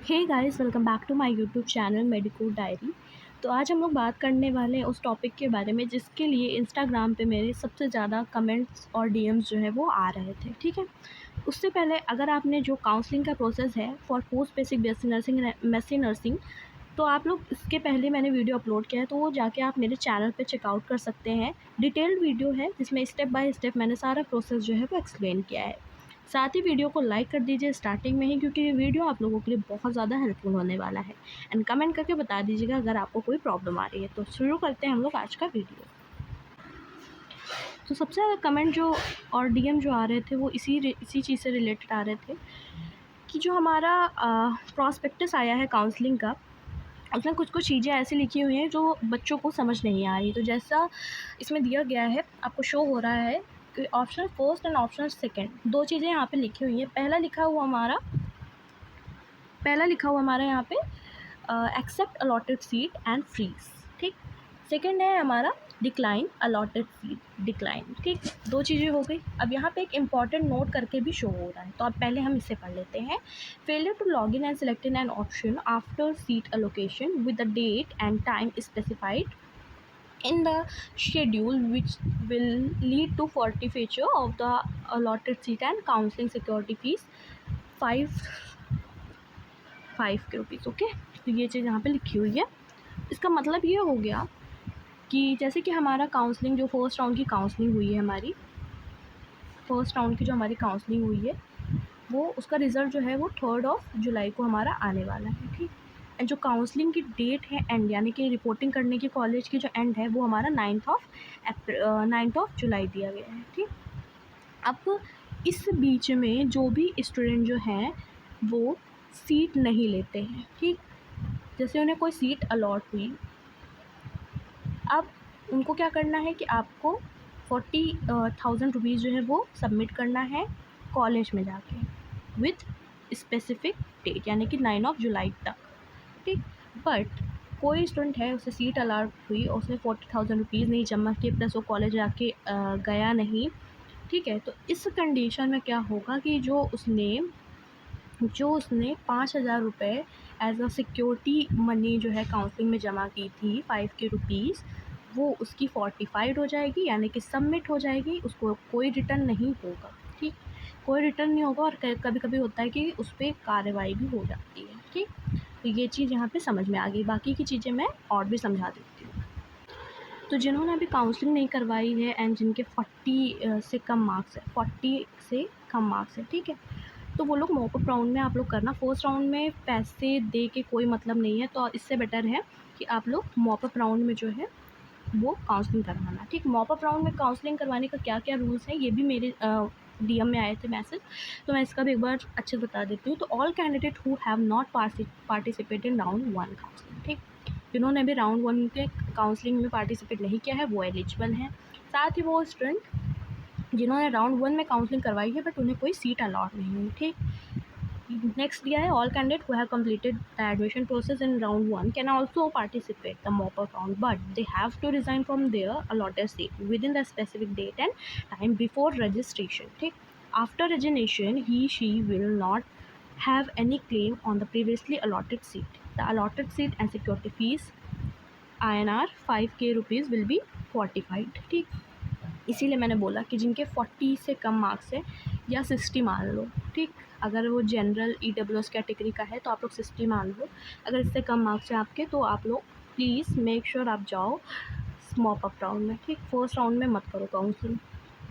Hey guys, welcome back to my YouTube channel Medico Diary. तो आज हम लोग बात करने वाले हैं उस टॉपिक के बारे में जिसके लिए इंस्टाग्राम पे मेरे सबसे ज़्यादा कमेंट्स और डीएम्स जो है वो आ रहे थे। ठीक है, उससे पहले अगर आपने जो काउंसलिंग का प्रोसेस है for post basic BSc nursing MSc nursing, तो आप लोग इसके पहले मैंने वीडियो अपलोड किया है, तो वो जाके आप मेरे चैनल पे चेकआउट कर सकते हैं। डिटेल्ड वीडियो है जिसमें स्टेप बाय स्टेप मैंने सारा प्रोसेस जो है वो एक्सप्लेन किया है। साथ ही वीडियो को लाइक कर दीजिए स्टार्टिंग में ही, क्योंकि ये वीडियो आप लोगों के लिए बहुत ज़्यादा हेल्पफुल होने वाला है। एंड कमेंट करके बता दीजिएगा अगर आपको कोई प्रॉब्लम आ रही है। तो शुरू करते हैं हम लोग आज का वीडियो। तो सबसे ज़्यादा कमेंट जो और डीएम जो आ रहे थे वो इसी चीज़ से रिलेटेड आ रहे थे कि जो हमारा प्रॉस्पेक्टस आया है काउंसलिंग का, उसमें कुछ चीज़ें ऐसी लिखी हुई हैं जो बच्चों को समझ नहीं आ रही। तो जैसा इसमें दिया गया है, आपको शो हो रहा है कि option first and option second, दो चीज़ें यहाँ पे लिखी हुई हैं। पहला लिखा हुआ हमारा यहाँ पे accept allotted seat and freeze. ठीक, सेकंड है हमारा डिक्लाइन अलॉटेड सीट डिक्लाइन। ठीक, दो चीज़ें हो गई। अब यहाँ पे एक इम्पॉर्टेंट नोट करके भी शो हो रहा है, तो अब पहले हम इसे पढ़ लेते हैं। Failure to log in and select an option after seat allocation with the date and time specified in the schedule, which will lead to forfeiture of the allotted seat and counseling security fees 5 के rupees. Okay, तो ये चीज़ यहाँ पे लिखी हुई है। इसका मतलब ये हो गया कि जैसे कि हमारा काउंसलिंग जो फर्स्ट राउंड की काउंसलिंग हुई है, हमारी काउंसलिंग हुई है, वो उसका रिज़ल्ट जो है वो 3 जुलाई को हमारा आने वाला है। ठीक, एंड जो काउंसलिंग की डेट है एंड, यानी कि रिपोर्टिंग करने की कॉलेज की जो एंड है, वो हमारा 9 जुलाई दिया गया है। ठीक, अब इस बीच में जो भी स्टूडेंट जो हैं वो सीट नहीं लेते हैं। ठीक, जैसे उन्हें कोई सीट अलॉट हुई, अब उनको क्या करना है कि आपको 40,000 रुपीज़ जो है वो सबमिट करना है कॉलेज में जाके विथ स्पेसिफिक डेट, यानी कि 9 जुलाई तक। ठीक, बट कोई स्टूडेंट है, उसे सीट अलॉट हुई और उसने 40,000 रुपीज़ नहीं जमा किए, प्लस वो कॉलेज जाके गया नहीं। ठीक है, तो इस कंडीशन में क्या होगा कि जो उसने 5,000 रुपये एज अ सिक्योरिटी मनी जो है काउंसलिंग में जमा की थी 5 के रुपीज़, वो उसकी फोर्टिफाइड हो जाएगी, यानी कि सबमिट हो जाएगी। उसको कोई रिटर्न नहीं होगा। ठीक, कोई रिटर्न नहीं होगा, और कभी कभी होता है कि उस पर कार्रवाई भी हो जाती है। ठीक, तो ये चीज़ यहाँ पे समझ में आ गई। बाकी की चीज़ें मैं और भी समझा देती हूँ। तो जिन्होंने अभी काउंसलिंग नहीं करवाई है एंड जिनके 40 से कम मार्क्स है, 40 से कम मार्क्स है, ठीक है, तो वो लोग मॉपअप राउंड में आप लोग करना। फर्स्ट राउंड में पैसे दे के कोई मतलब नहीं है, तो इससे बेटर है कि आप लोग मॉपअप राउंड में जो है वो काउंसलिंग करवाना। ठीक, मॉपअप राउंड में काउंसलिंग करवाने का क्या क्या रूल्स हैं, ये भी मेरे डीएम में आए थे मैसेज, तो मैं इसका भी एक बार अच्छे से बता देती हूँ। तो all candidate who have not participated in round 1 counselling, ठीक, जिन्होंने अभी राउंड 1 के काउंसलिंग में पार्टिसिपेट नहीं किया है वो एलिजिबल हैं। साथ ही वो स्टूडेंट जिन्होंने राउंड 1 में काउंसलिंग करवाई है बट उन्हें कोई सीट अलॉट नहीं हुई। ठीक, नेक्स्ट दिया है all candidate who have completed the admission process in round 1 can also participate the mop up round, but they have to resign from their allotted seat within the specific date and time before registration. ठीक, after resignation he she will not have any claim on the previously allotted seat. The allotted seat and security fees INR 5K rupees will be fortified. ठीक, इसीलिए मैंने बोला कि जिनके 40 से कम marks है या 60 मान लो। ठीक, अगर वो जनरल EWS कैटेगरी का है तो आप लोग 60 मान लो। अगर इससे कम मार्क्स हैं आपके, तो आप लोग प्लीज़ मेक श्योर आप जाओ मॉपअप राउंड में। ठीक, फर्स्ट राउंड में मत करो काउंसलिंग,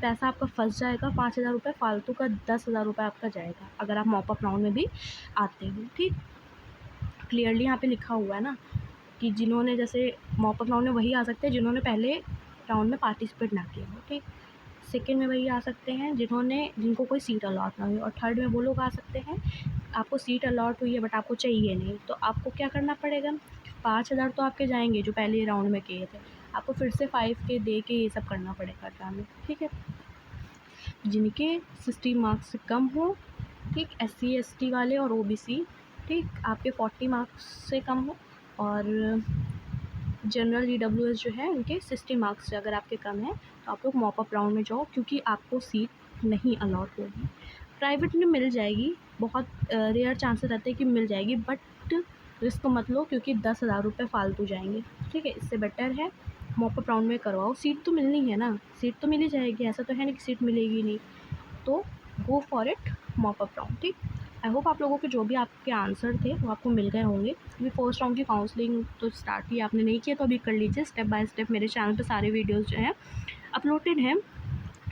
पैसा आपका फंस जाएगा। 5,000 रुपये फालतू का, 10,000 रुपये आपका जाएगा अगर आप मॉपअप राउंड में भी आते हो। ठीक, क्लियरली यहाँ पे लिखा हुआ है ना कि जिन्होंने, जैसे मॉपअप राउंड में वही आ सकते हैं जिन्होंने पहले राउंड में पार्टिसिपेट ना किया हो। ठीक, सेकंड में वही आ सकते हैं जिनको कोई सीट अलॉट ना हुई, और थर्ड में वो लोग आ सकते हैं आपको सीट अलॉट हुई है बट आपको चाहिए नहीं, तो आपको क्या करना पड़ेगा, 5,000 तो आपके जाएंगे जो पहले राउंड में किए थे, आपको फिर से 5K दे के ये सब करना पड़ेगा ड्रामे। ठीक है, जिनके 60 मार्क्स से कम हो, ठीक, SC ST वाले और OBC, ठीक, आपके 40 मार्क्स से कम हो, और जनरल EWS जो है उनके 60 मार्क्स से अगर आपके कम हैं, तो आप लोग मॉपअप राउंड में जाओ, क्योंकि आपको सीट नहीं अलॉट होगी। प्राइवेट में मिल जाएगी, बहुत रेयर चांसेस रहते हैं कि मिल जाएगी, बट रिस्क मत लो क्योंकि 10,000 रुपये फालतू जाएंगे। ठीक है, इससे बेटर है मॉपअप राउंड में करवाओ। सीट तो मिलनी है ना, सीट तो मिल ही जाएगी, ऐसा तो है नहीं कि सीट मिलेगी नहीं। तो go for it, mop up round. ठीक, आई होप आप लोगों के जो भी आपके आंसर थे वो आपको मिल गए होंगे। अभी फर्स्ट राउंड की काउंसलिंग तो स्टार्ट ही आपने नहीं किया तो अभी कर लीजिए स्टेप बाय स्टेप। मेरे चैनल पे सारे वीडियोज़ जो हैं अपलोडेड हैं।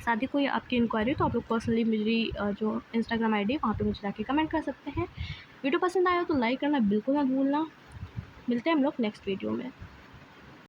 साथ ही कोई आपकी इंक्वायरी तो आप लोग पर्सनली मेरी जो इंस्टाग्राम आईडी है वहाँ पे मुझे जाके कमेंट कर सकते हैं। वीडियो पसंद आया तो लाइक करना बिल्कुल ना भूलना। मिलते हैं हम लोग नेक्स्ट वीडियो में।